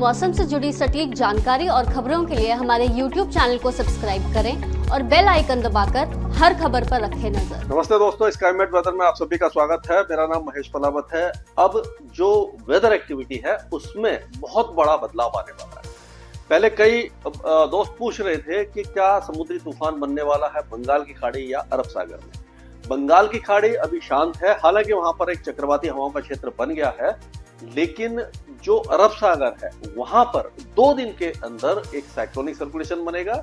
मौसम से जुड़ी सटीक जानकारी और खबरों के लिए हमारे YouTube चैनल को सब्सक्राइब करें और बेल आइकन दबाकर हर खबर पर रखें नजर। नमस्ते दोस्तों, स्काईमेट वेदर में आप सभी का स्वागत है। मेरा नाम महेश पलावत है। अब जो वेदर एक्टिविटी है उसमें बहुत बड़ा बदलाव आने वाला है। पहले कई दोस्त पूछ रहे थे कि क्या समुद्री तूफान बनने वाला है बंगाल की खाड़ी या अरब सागर में। बंगाल की खाड़ी अभी शांत है, हालांकि वहां पर एक चक्रवाती हवाओं का क्षेत्र बन गया है, लेकिन जो अरब सागर है वहां पर 2 दिन के अंदर एक साइक्लोनिक सर्कुलेशन बनेगा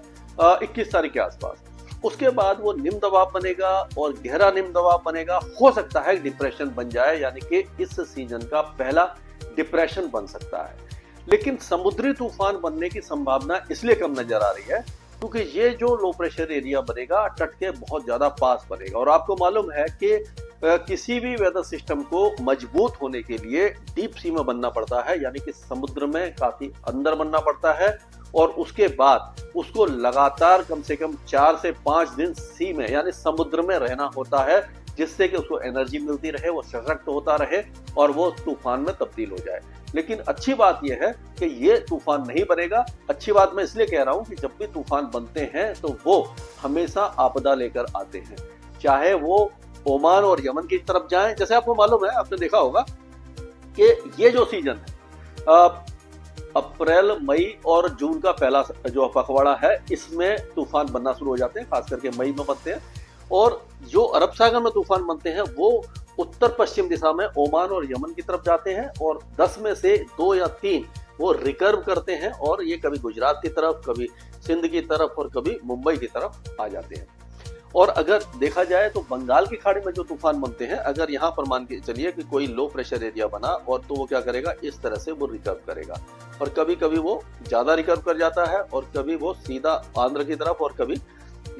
21 तारीख के आसपास। उसके बाद वो निम्न दबाव बनेगा और गहरा निम्न दबाव बनेगा। हो सकता है डिप्रेशन बन जाए, यानी कि इस सीजन का पहला डिप्रेशन बन सकता है। लेकिन समुद्री तूफान बनने की संभावना इसलिए कम नजर आ रही है क्योंकि ये जो लो प्रेशर एरिया बनेगा तट के बहुत ज्यादा पास बनेगा। और आपको मालूम है कि किसी भी वेदर सिस्टम को मजबूत होने के लिए डीप सी में बनना पड़ता है, यानी कि समुद्र में काफी अंदर बनना पड़ता है और उसके बाद उसको लगातार कम से कम 4 से 5 दिन सी में यानी समुद्र में रहना होता है, जिससे कि उसको एनर्जी मिलती रहे, वो सशक्त होता रहे और वो तूफान में तब्दील हो जाए। लेकिन अच्छी बात यह है कि ये तूफान नहीं बनेगा। अच्छी बात मैं इसलिए कह रहा हूं कि जब भी तूफान बनते हैं तो वो हमेशा आपदा लेकर आते हैं, चाहे वो ओमान और यमन की तरफ जाएं। जैसे आपको मालूम है, आपने देखा होगा कि ये जो सीजन है अप्रैल, मई और जून का पहला जो पखवाड़ा है, इसमें तूफान बनना शुरू हो जाते हैं, खास करके मई में बनते हैं। और जो अरब सागर में तूफान बनते हैं वो उत्तर पश्चिम दिशा में ओमान और यमन की तरफ जाते हैं और 10 में से 2 या 3 वो रिकर्व करते हैं और ये कभी गुजरात की तरफ, कभी सिंध की तरफ और कभी मुंबई की तरफ आ जाते हैं। और अगर देखा जाए तो बंगाल की खाड़ी में जो तूफान बनते हैं, अगर यहाँ पर मान के चलिए कि कोई लो प्रेशर एरिया बना और तो वो क्या करेगा, इस तरह से वो रिकर्व करेगा और कभी कभी वो ज्यादा रिकर्व कर जाता है और कभी वो सीधा आंध्र की तरफ और कभी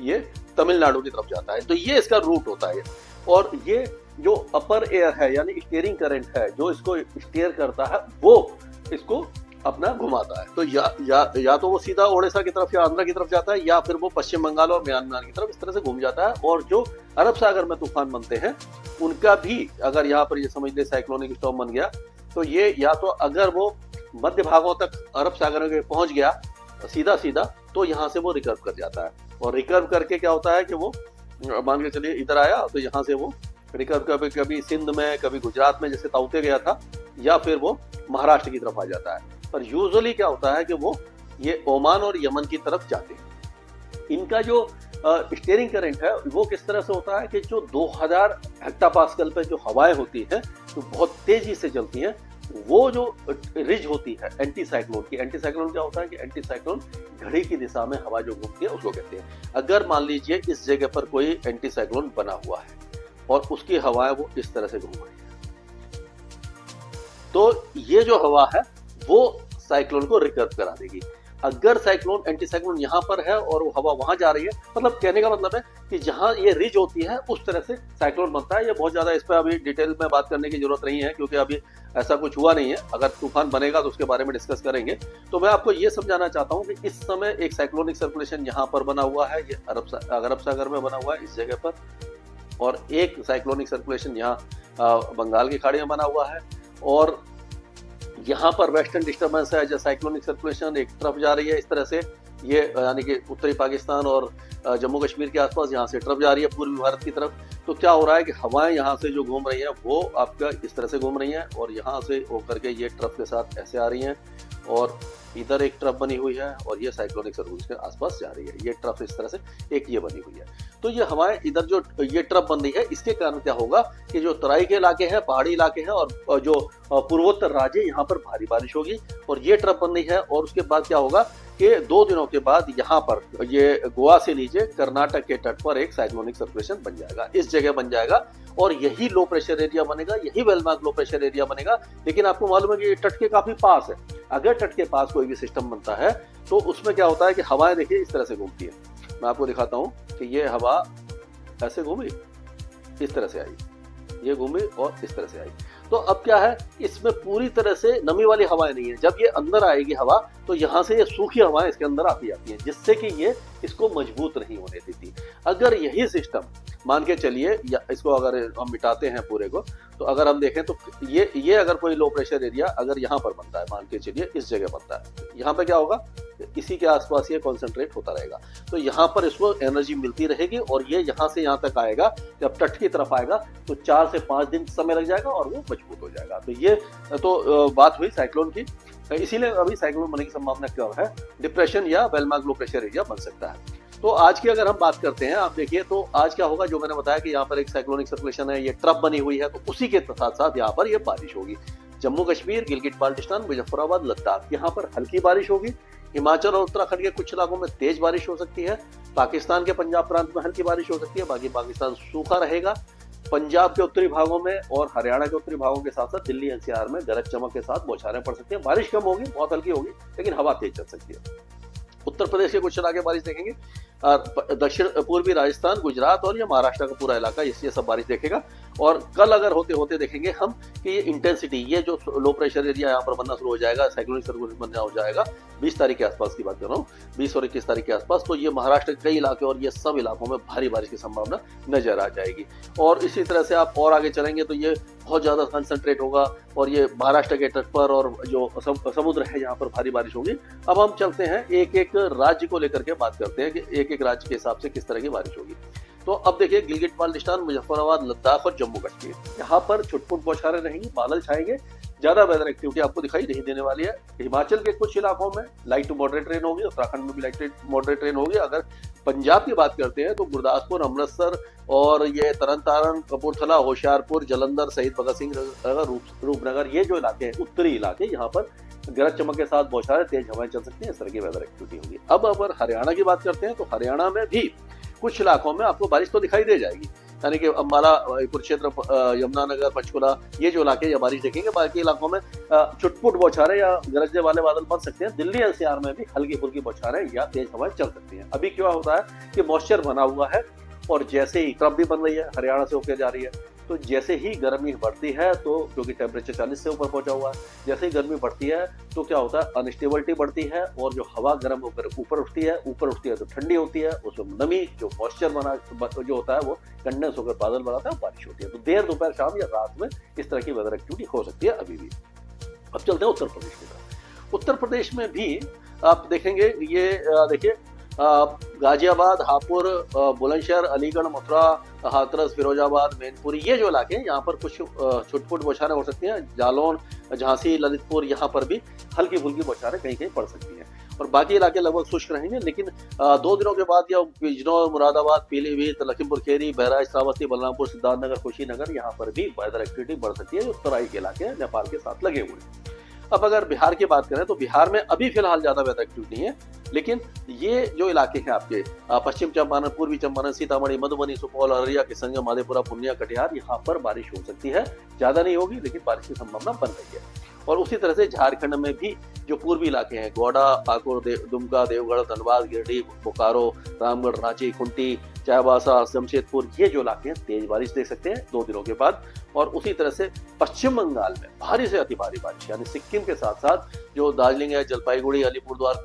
ये तमिलनाडु की तरफ जाता है। तो ये इसका रूट होता है। और ये जो अपर एयर है यानी स्टीयरिंग करंट है जो इसको स्टीयर करता है, वो इसको अपना घुमाता है। तो या तो वो सीधा ओडिशा की तरफ या आंध्र की तरफ जाता है, या फिर वो पश्चिम बंगाल और म्यांमार की तरफ इस तरह से घूम जाता है। और जो अरब सागर में तूफान बनते हैं उनका भी अगर यहाँ पर ये समझ ले साइक्लोनिक स्टॉर्म बन गया तो ये या तो अगर वो मध्य भागों तक अरब सागर में पहुंच गया सीधा तो यहाँ से वो रिकर्व कर जाता है। और रिकर्व करके क्या होता है कि वो मान के चलिए इधर आया तो यहाँ से वो रिकर्व कभी सिंध में, कभी गुजरात में जैसे ताउते गया था, या फिर वो महाराष्ट्र की तरफ आ जाता है। पर यूजुअली क्या होता है कि वो ये ओमान और यमन की तरफ जाते हैं। इनका जो स्टीयरिंग करंट है वो किस तरह से होता है कि जो 2000 हेक्टापास्कल पे जो हवाएं होती हैं तो बहुत तेजी से चलती हैं, वो जो रिज होती है एंटी साइक्लोन की। एंटी साइक्लोन क्या होता है कि एंटी साइक्लोन घड़ी की दिशा में हवा जो घूमती है उसको कहते हैं। अगर मान लीजिए इस जगह पर कोई एंटी साइक्लोन बना हुआ है और उसकी हवाएं वो इस तरह से घूम रही है, तो ये जो हवा है वो साइक्लोन को रिकर्व करा देगी। अगर साइक्लोन एंटी साइक्लोन यहाँ पर है और वो हवा वहां जा रही है, मतलब कहने का मतलब है कि जहां ये रिज होती है उस तरह से साइक्लोन बनता है। ये बहुत ज्यादा इस पर अभी डिटेल में बात करने की जरूरत नहीं है क्योंकि अभी ऐसा कुछ हुआ नहीं है। अगर तूफान बनेगा तो उसके बारे में डिस्कस करेंगे। तो मैं आपको ये समझाना चाहता हूँ कि इस समय एक साइक्लोनिक सर्कुलेशन यहाँ पर बना हुआ है, ये अरब सागर में बना हुआ है इस जगह पर, और एक साइक्लोनिक सर्कुलेशन यहाँ बंगाल की खाड़ी में बना हुआ है। और यहाँ पर वेस्टर्न डिस्टर्बेंस है, जो साइक्लोनिक सर्कुलेशन एक तरफ जा रही है इस तरह से, ये यानी कि उत्तरी पाकिस्तान और जम्मू कश्मीर के आसपास यहाँ से ट्रफ जा रही है पूर्वी भारत की तरफ। तो क्या हो रहा है कि हवाएं यहाँ से जो घूम रही हैं वो आपका इस तरह से घूम रही हैं और यहाँ से होकर के ये ट्रफ के साथ ऐसे आ रही हैं और इधर एक ट्रफ बनी हुई है और ये साइक्लोनिक सर्कुलेशन के आसपास जा रही है। ये ट्रफ इस तरह से एक ये बनी हुई है। तो ये हवाएं इधर जो ये ट्रफ बन रही है, इसके कारण क्या होगा कि जो तराई के इलाके हैं, पहाड़ी इलाके हैं और जो पूर्वोत्तर राज्य, यहाँ पर भारी बारिश होगी और ये ट्रफ बन रही है। और उसके बाद क्या होगा कि 2 दिनों के बाद यहाँ पर ये गोवा से नीचे कर्नाटक के तट पर एक साइक्लोनिक सर्कुलेशन बन जाएगा, इस जगह बन जाएगा और यही लो प्रेशर एरिया बनेगा, यही वेलमार्क लो प्रेशर एरिया बनेगा। लेकिन आपको मालूम है कि ये तट के काफी पास है। अगर तट के पास कोई भी सिस्टम बनता है तो उसमें क्या होता है कि हवाएं देखिए इस तरह से घूमती है। मैं आपको दिखाता हूँ कि ये हवा ऐसे घूमी, इस तरह से आई, ये घूमी और इस तरह से आई। तो अब क्या है, इसमें पूरी तरह से नमी वाली हवाएं नहीं है। जब ये अंदर आएगी हवा तो यहाँ से ये सूखी हवाएं इसके अंदर आती जाती हैं, जिससे कि ये इसको मजबूत नहीं होने देती। अगर यही सिस्टम मान के चलिए, या इसको अगर हम मिटाते हैं पूरे को, तो अगर हम देखें तो ये अगर कोई लो प्रेशर एरिया अगर यहाँ पर बनता है, मान के चलिए इस जगह बनता है, यहाँ पे क्या होगा, इसी के आसपास ये कॉन्सेंट्रेट होता रहेगा। तो यहाँ पर इसको एनर्जी मिलती रहेगी और ये यहाँ से यहाँ तक आएगा, जब तट की तरफ आएगा तो 4 से 5 दिन समय लग जाएगा और वो मजबूत हो जाएगा। तो ये तो बात हुई साइक्लोन की। इसीलिए अभी साइक्लोन बनने की संभावना कम है, डिप्रेशन या बेलमार्क लो प्रेशर एरिया बन सकता है। तो आज की अगर हम बात करते हैं, आप देखिए तो आज क्या होगा, जो मैंने बताया कि यहाँ पर एक साइक्लोनिक सर्कुलेशन है, ये ट्रफ बनी हुई है, तो उसी के साथ साथ यहाँ पर ये बारिश होगी। जम्मू कश्मीर, गिलगिट बाल्टिस्तान, मुजफ्फराबाद, लद्दाख, यहाँ पर हल्की बारिश होगी। हिमाचल और उत्तराखंड के कुछ इलाकों में तेज बारिश हो सकती है। पाकिस्तान के पंजाब प्रांत में हल्की बारिश हो सकती है, बाकी पाकिस्तान सूखा रहेगा। पंजाब के उत्तरी भागों में और हरियाणा के उत्तरी भागों के साथ साथ दिल्ली एनसीआर में गरज चमक के साथ बौछारें पड़ सकती है। बारिश कम होगी, बहुत हल्की होगी, लेकिन हवा तेज चल सकती है। उत्तर प्रदेश के कुछ इलाके बारिश देखेंगे, दक्षिण पूर्वी राजस्थान, गुजरात और ये महाराष्ट्र का पूरा इलाका, ये सब बारिश देखेगा। और कल अगर होते होते देखेंगे हम कि ये इंटेंसिटी, ये जो लो प्रेशर एरिया यहाँ पर बनना शुरू हो जाएगा, साइक्लोनिक सर्कुलेशन बनना हो जाएगा 20 तारीख के आसपास की बात कर रहा हूँ, 20 और 21 तारीख के आसपास। तो ये महाराष्ट्र के कई इलाके और ये सब इलाकों में भारी बारिश की संभावना नजर आ जाएगी। और इसी तरह से आप और आगे चलेंगे तो ये बहुत ज्यादा कंसंट्रेट होगा और ये महाराष्ट्र के तट पर और जो समुद्र है यहाँ पर भारी बारिश होगी। अब हम चलते हैं एक एक राज्य को लेकर के बात करते हैं कि एक एक राज्य के हिसाब से किस तरह की बारिश होगी। तो अब देखिए, गिलगिट बाल्टिस्तान, मुजफ्फराबाद, लद्दाख और जम्मू कश्मीर, यहाँ पर छुटपुट बौछारें रहेंगी, बादल छाएंगे, ज्यादा वेदर एक्टिविटी आपको दिखाई नहीं देने वाली है। हिमाचल के कुछ इलाकों में लाइट टू मॉडरेट रेन होगी, उत्तराखंड में भी लाइट टू मॉडरेट रेन होगी। अगर पंजाब की बात करते हैं तो गुरदासपुर, अमृतसर और ये तरन तारण, कपूरथला, होशियारपुर, जलंधर, शहीद भगत सिंह नगर, रूपनगर, ये जो इलाके हैं उत्तरी इलाके, यहाँ पर गरज चमक के साथ बौछारें, तेज हवाएं चल सकती हैं, इस तरह की वेदर एक्टिविटी होगी। अब अगर हरियाणा की बात करते हैं तो हरियाणा में भी कुछ इलाकों में आपको बारिश तो दिखाई दे जाएगी, यानी कि अम्बाला, कुरुक्षेत्र, यमुनानगर, पंचकुला, ये जो इलाके या बारिश देखेंगे। बाकी इलाकों में छुटपुट बौछारें या गरजने वाले बादल बन सकते हैं। दिल्ली एनसीआर में भी हल्की फुल्की बौछारें या तेज हवाएं चल सकती हैं। अभी क्या होता है कि मॉइस्चर बना हुआ है और जैसे ही ट्रफ भी बन रही है, हरियाणा से होकर जा रही है, तो जैसे ही गर्मी बढ़ती है, तो क्योंकि टेम्परेचर 40 से ऊपर पहुंचा हुआ है, जैसे ही गर्मी बढ़ती है तो क्या होता है, अनस्टेबिलिटी बढ़ती है और जो हवा गर्म होकर ऊपर उठती है तो ठंडी होती है, उसमें नमी, जो मॉइस्चर बना जो होता है वो कंडेंस होकर बादल बनाता है, बारिश होती है। तो देर दोपहर शाम या रात में इस तरह की वेदर एक्टिविटी हो सकती है अभी भी। अब चलते हैं उत्तर प्रदेश की तरफ। उत्तर प्रदेश में भी आप देखेंगे, ये देखिए गाजियाबाद, हापुड़, बुलंदशहर, अलीगढ़, मथुरा, हाथरस, फिरोजाबाद, मैनपुरी, ये जो इलाके हैं यहाँ पर कुछ छुटपुट बौछारें हो सकती हैं। जालौन, झांसी, ललितपुर, यहाँ पर भी हल्की फुल्की बौछारें कहीं कहीं पड़ सकती हैं और बाकी इलाके लगभग शुष्क रहेंगे। लेकिन 2 दिनों के बाद या बिजनौर, मुरादाबाद, पीलीभीत, लखीमपुर खीरी, बहराइच, श्रावस्ती, बलरामपुर, सिद्धार्थनगर, कुशीनगर, यहाँ पर भी वेदर एक्टिविटी बढ़ सकती है, जो तराई के इलाके हैं, नेपाल के साथ लगे हुए हैं। अब अगर बिहार की बात करें तो बिहार में अभी फिलहाल ज्यादा वेदर एक्टिविटी नहीं है, लेकिन ये जो इलाके हैं आपके पश्चिम चंपारण, पूर्वी चंपारण, सीतामढ़ी, मधुबनी, सुपौल, अररिया, किशनगंज, मधेपुरा, पूर्णिया, कटिहार, यहाँ पर बारिश हो सकती है। ज्यादा नहीं होगी, लेकिन बारिश की संभावना बन रही है। और उसी तरह से झारखंड में भी जो पूर्वी इलाके हैं, गोडा, पाकुड़, दुमका, देवगढ़, धनबाद, गिरिडीह, बोकारो, रामगढ़, रांची, खुंटी, चाईबासा, जमशेदपुर, ये जो इलाके हैं तेज बारिश देख सकते हैं 2 दिनों के बाद। और उसी तरह से पश्चिम बंगाल में भारी से अति भारी बारिश, यानी सिक्किम के साथ साथ जो दार्जिलिंग है, जलपाईगुड़ी, अलीपुरद्वार,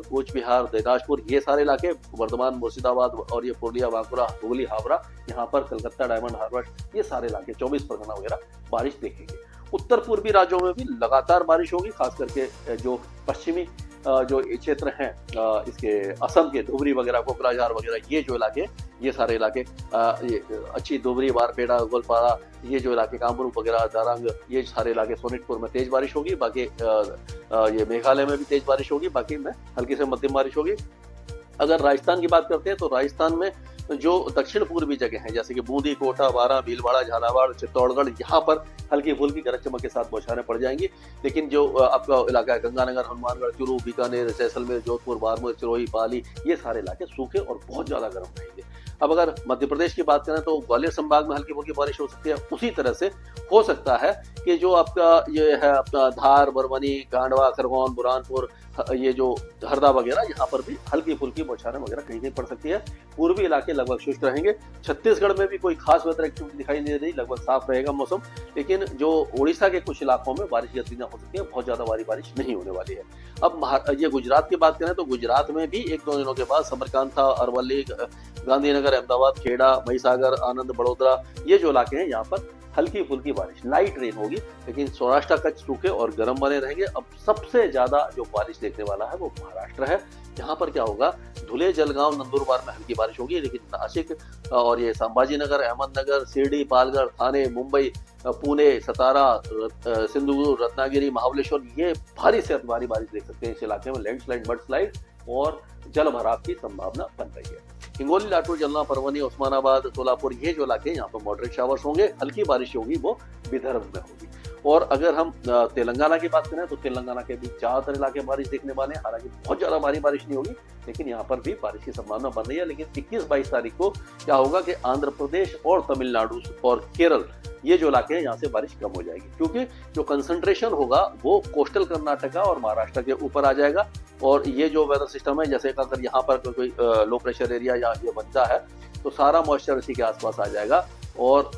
कूच बिहार, दिनाजपुर, ये सारे इलाके, वर्धमान, मुर्शिदाबाद और ये पूर्णिया, बांकुरा, हुगली, हावड़ा, यहाँ पर कलकत्ता, डायमंड हार्बर, ये सारे इलाके 24 परगना वगैरह बारिश देखेंगे। उत्तर पूर्वी राज्यों में भी लगातार बारिश होगी, खास करके जो पश्चिमी जो क्षेत्र हैं इसके असम के धुबरी वगैरह, कोकराझार वगैरह, ये जो इलाके, ये सारे इलाके, ये अच्छी धुबरी, बारपेटा, गोलपारा, ये जो इलाके, कामरूप वगैरह, दारंग, ये सारे इलाके, सोनितपुर में तेज बारिश होगी। बाकी ये मेघालय में भी तेज बारिश होगी, बाकी में हल्की से मध्यम बारिश होगी। अगर राजस्थान की बात करते हैं तो राजस्थान में जो दक्षिण पूर्वी जगह हैं, जैसे कि बूंदी, कोटा, बारां, भीलवाड़ा, झालावाड़, चित्तौड़गढ़, यहाँ पर हल्की फुल्की गरज चमक के साथ बौछारें पड़ जाएंगी। लेकिन जो आपका इलाका है, गंगानगर, हनुमानगढ़, चूरू, बीकानेर, जैसलमेर, जोधपुर, बाड़मेर, सिरोही, पाली, ये सारे इलाके सूखे और बहुत ज्यादा गर्म रहेंगे। अब अगर मध्य प्रदेश की बात करें तो ग्वालियर संभाग में हल्की फुल्की बारिश हो सकती है। उसी तरह से हो सकता है कि जो आपका ये है अपना धार, बरवानी, कांडवा, खरगोन, बुरहानपुर, ये जो हरदा वगैरह, यहाँ पर भी हल्की फुल्की बौछारें वगैरह कहीं कहीं पड़ सकती है। पूर्वी इलाके लगभग शुष्क रहेंगे। छत्तीसगढ़ में भी कोई खास वेदर एक्टिविटी दिखाई नहीं दे रही, लगभग साफ रहेगा मौसम। लेकिन जो उड़ीसा के कुछ इलाकों में बारिश की गतिविधियां हो सकती है, बहुत ज्यादा भारी बारिश नहीं होने वाली है। अब ये गुजरात की बात करें तो गुजरात में भी 1-2 दिनों के बाद समरकांता, अरवली, गांधीनगर, अहमदाबाद, खेड़ा, महिसागर, आनंद, बड़ोदरा, ये जो इलाके हैं यहाँ पर हल्की फुल्की बारिश, लाइट रेन होगी। लेकिन सौराष्ट्र कच्छ सूखे और गर्म बने रहेंगे। अब सबसे ज्यादा जो बारिश देखने वाला है वो महाराष्ट्र है। यहाँ पर क्या होगा, धुले, जलगांव, नंदुरबार में हल्की बारिश होगी। लेकिन नासिक और ये संभाजीनगर, अहमदनगर, शिरडी, पालघर, थाने, मुंबई, पुणे, सतारा, सिंधुदुर्ग, रत्नागिरी, महाबलेश्वर, ये भारी से अति भारी बारिश देख सकते हैं। इस इलाके में लैंडस्लाइड, मडस्लाइड और जल भराव की संभावना बन रही है। हिंगोली, लातूर, जलना, परवनी, उस्मानाबाद, सोलापुर, ये जो इलाके यहाँ पर मॉडरेट शावर्स होंगे। हल्की बारिश होगी वो विदर्भ में होगी। और अगर हम तेलंगाना की बात करें तो तेलंगाना के भी ज्यादातर इलाके बारिश देखने वाले हैं। हालांकि बहुत ज्यादा भारी बारिश नहीं होगी, लेकिन यहाँ पर भी बारिश की संभावना बन रही है। लेकिन 21-22 तारीख को क्या होगा कि आंध्र प्रदेश और तमिलनाडु और केरल, ये जो इलाके हैं, यहाँ से बारिश कम हो जाएगी, क्योंकि जो कंसंट्रेशन होगा वो कोस्टल कर्नाटका और महाराष्ट्र के ऊपर आ जाएगा। और ये जो वेदर सिस्टम है, जैसे अगर यहाँ पर कोई लो प्रेशर एरिया या ये बनता है तो सारा मॉइस्चर इसी के आसपास आ जाएगा और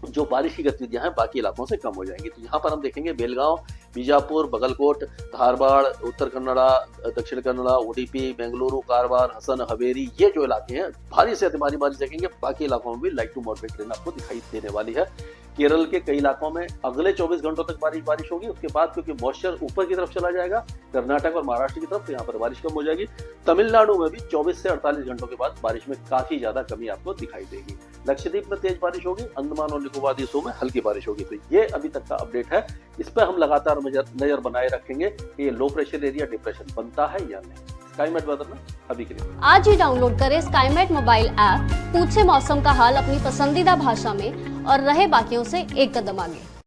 जो बारिश की गतिविधियां हैं बाकी इलाकों से कम हो जाएंगी। तो यहाँ पर हम देखेंगे बेलगांव, बीजापुर, बगलकोट, धारवाड़, उत्तर कन्नड़ा, दक्षिण कन्नड़ा, उडुपी, बेंगलुरु, कारवार, हसन, हवेरी, ये जो इलाके हैं भारी से अति भारी बारिश देखेंगे। बाकी इलाकों में भी लाइट टू मॉडरेट रेन आपको दिखाई देने वाली है। केरल के कई इलाकों में अगले 24 घंटों तक बारिश होगी। उसके बाद क्योंकि मॉइस्चर ऊपर की तरफ चला जाएगा कर्नाटक और महाराष्ट्र की तरफ, तो यहाँ पर बारिश कम हो जाएगी। तमिलनाडु में भी 24 से 48 घंटों के बाद बारिश में काफी ज्यादा कमी आपको दिखाई देगी। लक्षद्वीप में तेज बारिश होगी, अंडमान और निकोबार द्वीपों में हल्की बारिश होगी। तो ये अभी तक का अपडेट है। इस पर हम लगातार नजर बनाए रखेंगे कि ये लो प्रेशर एरिया डिप्रेशन बनता है या नहीं। स्काईमेट वेदर में अभी के लिए आज ही डाउनलोड करें स्काईमेट मोबाइल ऐप, पूछे मौसम का हाल अपनी पसंदीदा भाषा में और रहे बाकियों से एक कदम आगे।